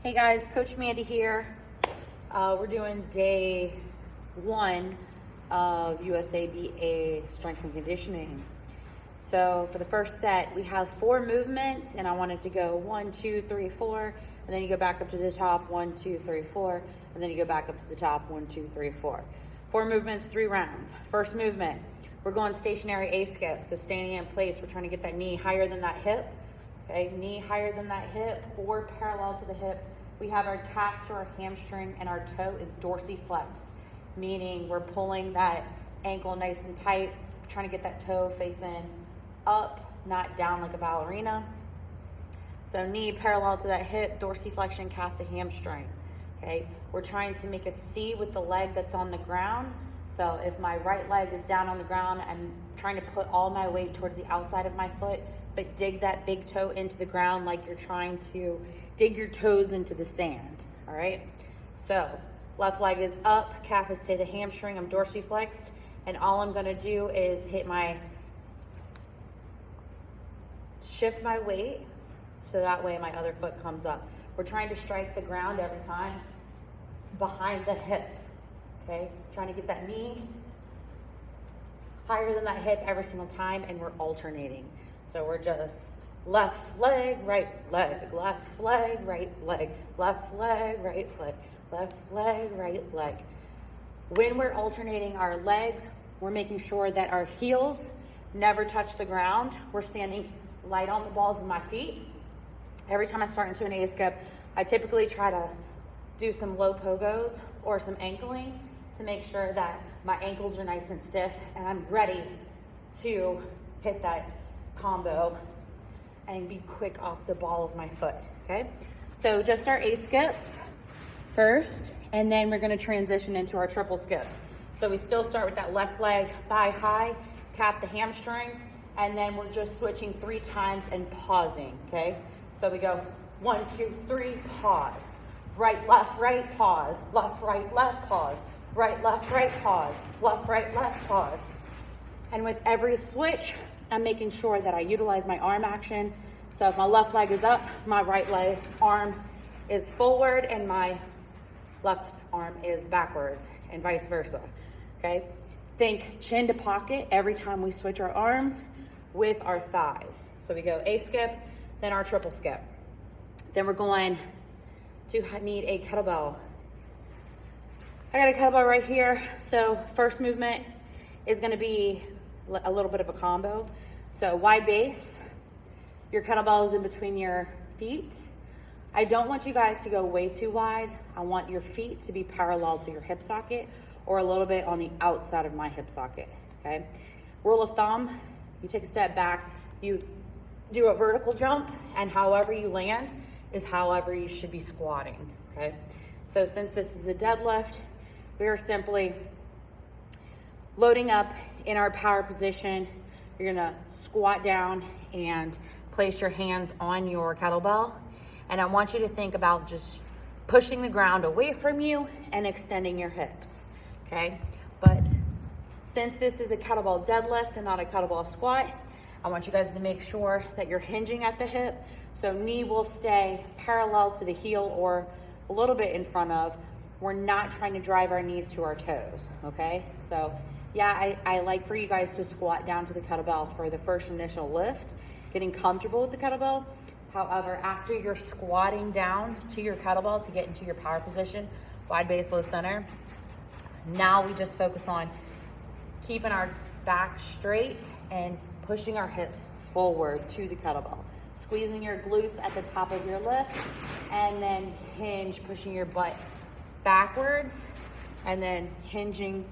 Hey guys, Coach Mandy here. We're doing day 1 of USABA strength and conditioning. So for the first set, we have 4 movements, and I wanted to go 1, 2, 3, 4, and then you go back up to the top, 1, 2, 3, 4, and then you go back up to the top, 1, 2, 3, 4. 4 movements, 3 rounds. First movement, we're going stationary A skip. So standing in place, we're trying to get that knee higher than that hip. Okay, knee higher than that hip or parallel to the hip. We have our calf to our hamstring and our toe is dorsiflexed, meaning we're pulling that ankle nice and tight, trying to get that toe facing up, not down like a ballerina. So knee parallel to that hip, dorsiflexion, calf to hamstring. Okay, we're trying to make a C with the leg that's on the ground. So if my right leg is down on the ground, I'm trying to put all my weight towards the outside of my foot, but dig that big toe into the ground like you're trying to dig your toes into the sand, all right? So left leg is up, calf is to the hamstring, I'm dorsiflexed, and all I'm gonna do is shift my weight, so that way my other foot comes up. We're trying to strike the ground every time behind the hip, okay? Trying to get that knee higher than that hip every single time, and we're alternating. So we're just left leg, right leg, left leg, right leg, left leg, right leg, left leg, right leg. When we're alternating our legs, we're making sure that our heels never touch the ground. We're standing light on the balls of my feet. Every time I start into an A skip, I typically try to do some low pogos or some ankling to make sure that my ankles are nice and stiff and I'm ready to hit that combo and be quick off the ball of my foot, okay? So just our A skips first, and then we're gonna transition into our triple skips. So we still start with that left leg, thigh high, calf the hamstring, and then we're just switching 3 times and pausing, okay? So we go 1, 2, 3, pause. Right, pause. Left, right, pause. Right, left, pause. Left, right, pause. And with every switch, I'm making sure that I utilize my arm action. So if my left leg is up, my right leg arm is forward and my left arm is backwards and vice versa, okay? Think chin to pocket every time we switch our arms with our thighs. So we go A skip, then our triple skip. Then we're going to need a kettlebell. I got a kettlebell right here. So first movement is gonna be a little bit of a combo. So wide base, your kettlebell is in between your feet. I don't want you guys to go way too wide. I want your feet to be parallel to your hip socket or a little bit on the outside of my hip socket, okay? Rule of thumb, you take a step back, you do a vertical jump, and however you land is however you should be squatting, okay? So since this is a deadlift, we are simply loading up in our power position. You're gonna squat down and place your hands on your kettlebell. And I want you to think about just pushing the ground away from you and extending your hips, okay? But since this is a kettlebell deadlift and not a kettlebell squat, I want you guys to make sure that you're hinging at the hip. So knee will stay parallel to the heel or a little bit in front of. We're not trying to drive our knees to our toes, okay? So yeah, I like for you guys to squat down to the kettlebell for the first initial lift, getting comfortable with the kettlebell. However, after you're squatting down to your kettlebell to get into your power position, wide base, low center, now we just focus on keeping our back straight and pushing our hips forward to the kettlebell. Squeezing your glutes at the top of your lift, and then hinge, pushing your butt backwards, and then hinging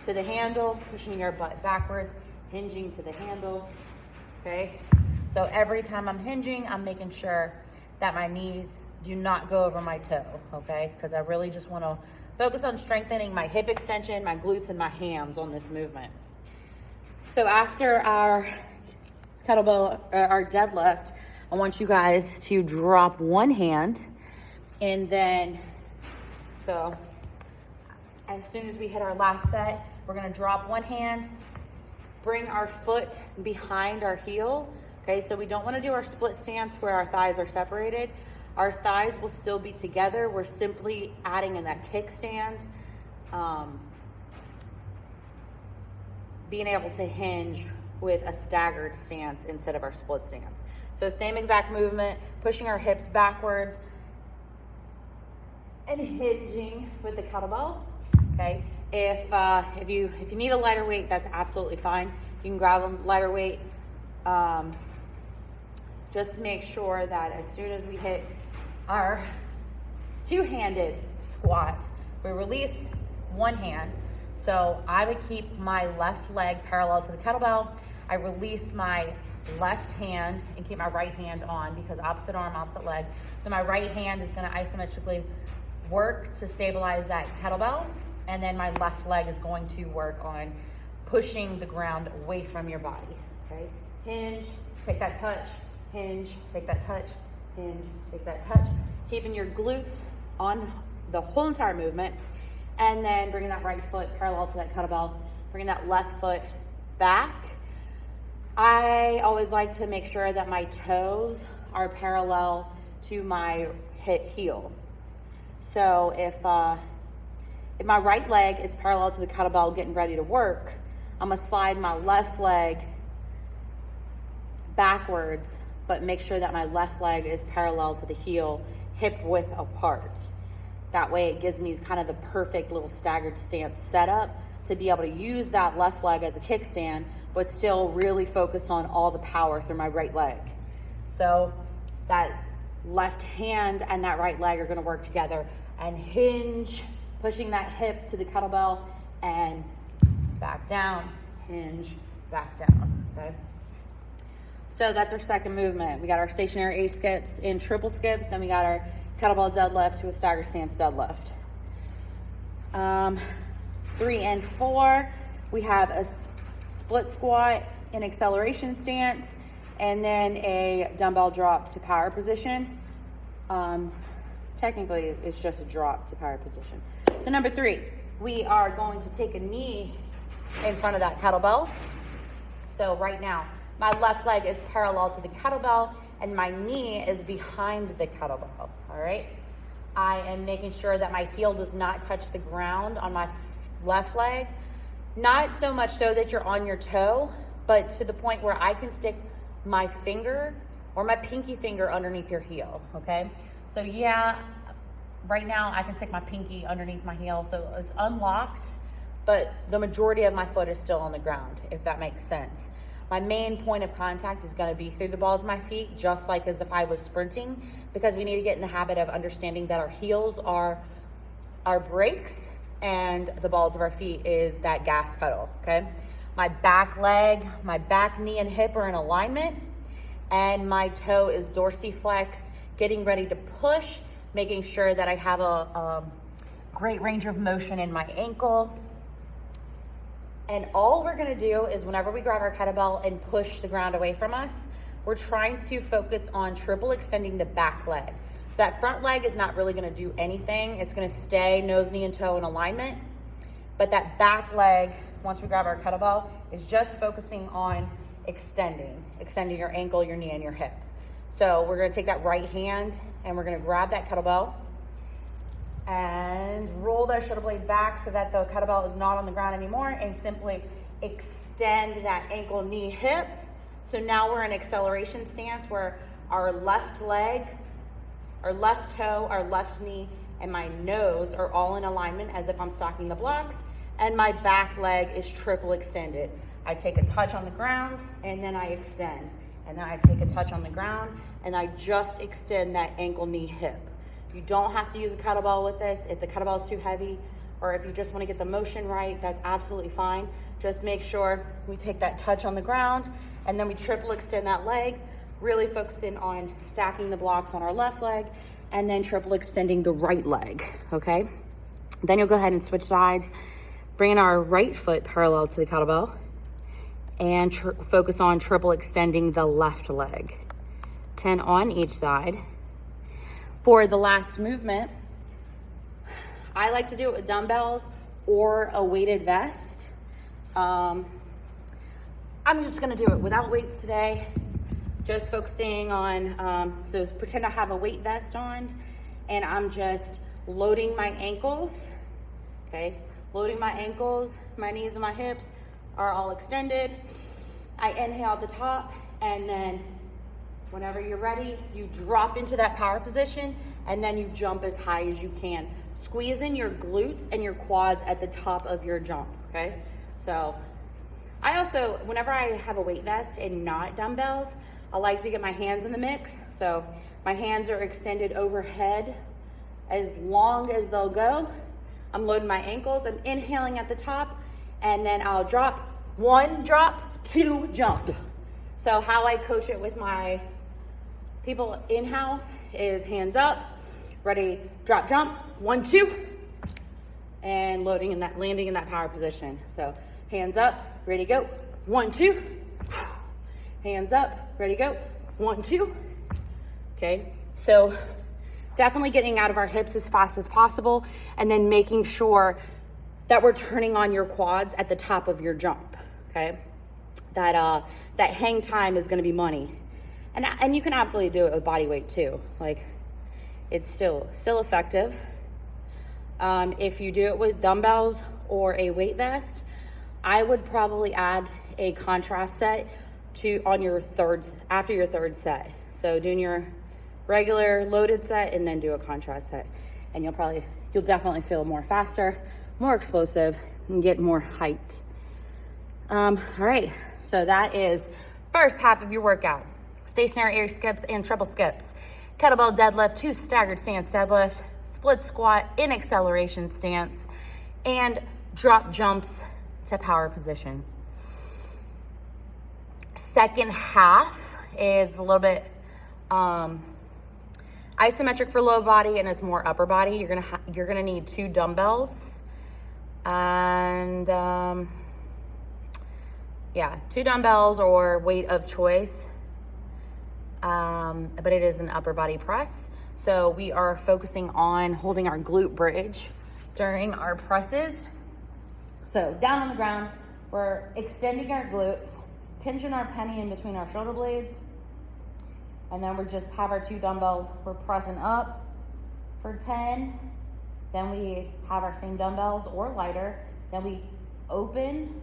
to the handle, pushing your butt backwards, hinging to the handle, okay? So every time I'm hinging, I'm making sure that my knees do not go over my toe, okay? Because I really just wanna focus on strengthening my hip extension, my glutes, and my hams on this movement. So after our kettlebell, our deadlift, I want you guys to drop one hand, and then, so as soon as we hit our last set, we're gonna drop one hand, bring our foot behind our heel, okay? So we don't wanna do our split stance where our thighs are separated. Our thighs will still be together. We're simply adding in that kickstand, being able to hinge with a staggered stance instead of our split stance. So same exact movement, pushing our hips backwards and hinging with the kettlebell. Okay. If you need a lighter weight, that's absolutely fine. You can grab a lighter weight. Just make sure that as soon as we hit our two-handed squat, we release one hand. So I would keep my left leg parallel to the kettlebell. I release my left hand and keep my right hand on, because opposite arm, opposite leg. So my right hand is going to isometrically work to stabilize that kettlebell, and then my left leg is going to work on pushing the ground away from your body. Okay, hinge, take that touch, hinge, take that touch, hinge, take that touch, keeping your glutes on the whole entire movement, and then bringing that right foot parallel to that kettlebell, bringing that left foot back. I always like to make sure that my toes are parallel to my heel. So if my right leg is parallel to the kettlebell getting ready to work, I'm gonna slide my left leg backwards, but make sure that my left leg is parallel to the heel, hip width apart. That way it gives me kind of the perfect little staggered stance setup to be able to use that left leg as a kickstand, but still really focus on all the power through my right leg. So that left hand and that right leg are gonna work together and hinge, pushing that hip to the kettlebell and back down, hinge, back down, okay? So that's our second movement. We got our stationary A skips in triple skips, then we got our kettlebell deadlift to a stagger stance deadlift. 3 and 4, we have a split squat in acceleration stance, and then a dumbbell drop to power position. Technically, it's just a drop to power position. So number 3, we are going to take a knee in front of that kettlebell. So right now, my left leg is parallel to the kettlebell and my knee is behind the kettlebell, all right? I am making sure that my heel does not touch the ground on my left leg. Not so much so that you're on your toe, but to the point where I can stick my finger or my pinky finger underneath your heel, okay? So yeah, right now I can stick my pinky underneath my heel, so it's unlocked, but the majority of my foot is still on the ground, if that makes sense. My main point of contact is gonna be through the balls of my feet, just like as if I was sprinting, because we need to get in the habit of understanding that our heels are our brakes and the balls of our feet is that gas pedal, okay? My back leg, my back knee and hip are in alignment, and my toe is dorsiflexed, getting ready to push, making sure that I have a great range of motion in my ankle. And all we're gonna do is whenever we grab our kettlebell and push the ground away from us, we're trying to focus on triple extending the back leg. So that front leg is not really gonna do anything. It's gonna stay nose, knee, and toe in alignment. But that back leg, once we grab our kettlebell, is just focusing on extending your ankle, your knee, and your hip. So we're gonna take that right hand and we're gonna grab that kettlebell and roll that shoulder blade back so that the kettlebell is not on the ground anymore, and simply extend that ankle, knee, hip. So now we're in acceleration stance where our left leg, our left toe, our left knee, and my nose are all in alignment as if I'm stocking the blocks, and my back leg is triple extended. I take a touch on the ground and then I extend, and then I take a touch on the ground and I just extend that ankle, knee, hip. You don't have to use a kettlebell with this. If the kettlebell is too heavy, or if you just want to get the motion right, that's absolutely fine. Just make sure we take that touch on the ground and then we triple extend that leg, really focusing on stacking the blocks on our left leg and then triple extending the right leg, okay? Then you'll go ahead and switch sides, bringing our right foot parallel to the kettlebell and focus on triple extending the left leg. 10 on each side. For the last movement, I like to do it with dumbbells or a weighted vest. I'm just gonna do it without weights today, just focusing on, so pretend I have a weight vest on, and I'm just loading my ankles, okay? Loading my ankles, my knees and my hips are all extended. I inhale at the top, and then whenever you're ready, you drop into that power position, and then you jump as high as you can. Squeeze in your glutes and your quads at the top of your jump, okay? So I also, whenever I have a weight vest and not dumbbells, I like to get my hands in the mix. So my hands are extended overhead as long as they'll go. I'm loading my ankles, I'm inhaling at the top, and then I'll drop, 1 drop, 2 jump. So how I coach it with my people in-house is hands up, ready, drop, jump, 1, 2, and loading in that, landing in that power position. So hands up, ready, go, 1, 2, hands up, ready, go, 1, 2, okay? So definitely getting out of our hips as fast as possible, and then making sure that we're turning on your quads at the top of your jump, okay? That hang time is gonna be money. And you can absolutely do it with body weight too. Like, it's still effective. If you do it with dumbbells or a weight vest, I would probably add a contrast set after your third set. So doing your regular loaded set and then do a contrast set. And you'll definitely feel more faster, more explosive, and get more height. All right, so that is first half of your workout. Stationary air skips and triple skips. Kettlebell deadlift to staggered stance deadlift, split squat in acceleration stance, and drop jumps to power position. Second half is a little bit isometric for low body, and it's more upper body. You're gonna need 2 dumbbells, and 2 dumbbells or weight of choice. But it is an upper body press. So we are focusing on holding our glute bridge during our presses. So down on the ground, we're extending our glutes, pinching our penny in between our shoulder blades, and then we just have our 2 dumbbells. We're pressing up for 10. Then we have our same dumbbells or lighter. Then we open,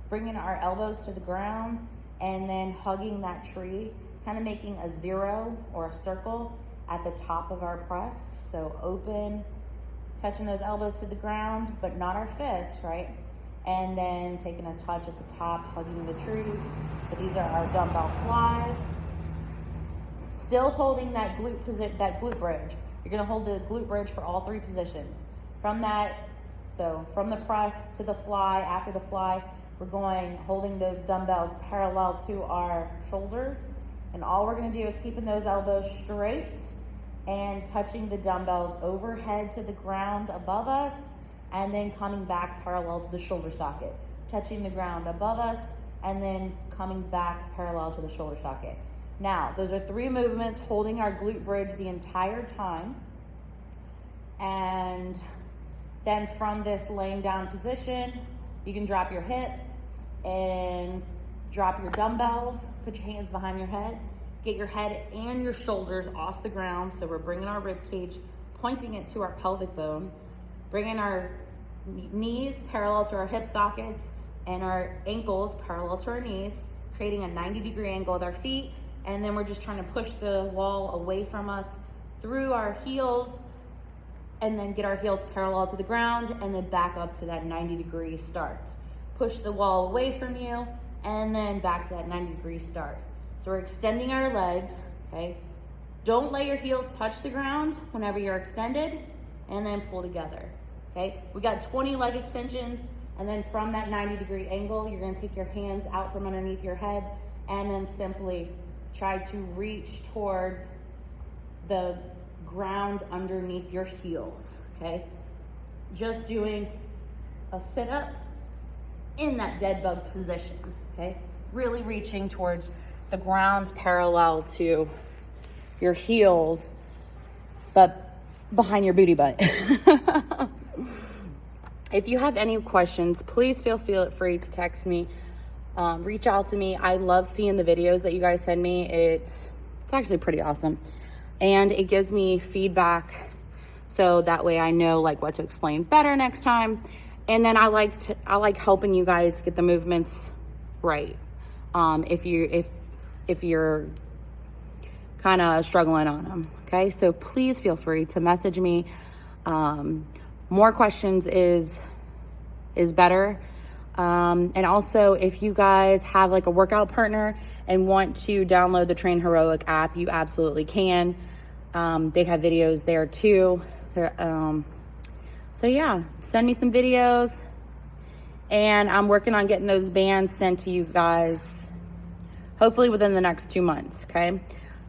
bringing our elbows to the ground, and then hugging that tree, kind of making a 0 or a circle at the top of our press. So open, touching those elbows to the ground, but not our fist, right? And then taking a touch at the top, hugging the tree. So these are our dumbbell flies. Still holding that glute bridge. You're gonna hold the glute bridge for all 3 positions. From the press to the fly, after the fly, we're holding those dumbbells parallel to our shoulders. And all we're gonna do is keeping those elbows straight and touching the dumbbells overhead to the ground above us, and then coming back parallel to the shoulder socket. Touching the ground above us, and then coming back parallel to the shoulder socket. Now, those are 3 movements holding our glute bridge the entire time. And then from this laying down position, you can drop your hips and drop your dumbbells, put your hands behind your head, get your head and your shoulders off the ground. So we're bringing our rib cage, pointing it to our pelvic bone, bringing our knees parallel to our hip sockets and our ankles parallel to our knees, creating a 90-degree angle with our feet. And then we're just trying to push the wall away from us through our heels, and then get our heels parallel to the ground, and then back up to that 90-degree start. Push the wall away from you, and then back to that 90-degree start. So we're extending our legs, okay? Don't let your heels touch the ground whenever you're extended, and then pull together, okay? We got 20 leg extensions, and then from that 90-degree angle, you're gonna take your hands out from underneath your head, and then simply try to reach towards the ground underneath your heels, okay? Just doing a sit-up in that dead bug position, okay? Really reaching towards the ground parallel to your heels, but behind your booty butt. If you have any questions, please feel free to text me reach out to me. I love seeing the videos that you guys send me. It's actually pretty awesome. And it gives me feedback, so that way I know like what to explain better next time. And then I like helping you guys get the movements right. If you're kind of struggling on them. Okay, so please feel free to message me. More questions is better. And also, if you guys have like a workout partner and want to download the Train Heroic app, you absolutely can. They have videos there too. So yeah, send me some videos, and I'm working on getting those bands sent to you guys, hopefully within the next 2 months. Okay.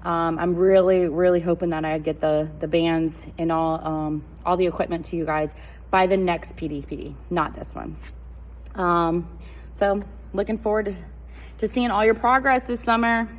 I'm really hoping that I get the bands and all the equipment to you guys by the next PDP, not this one. So looking forward to seeing all your progress this summer.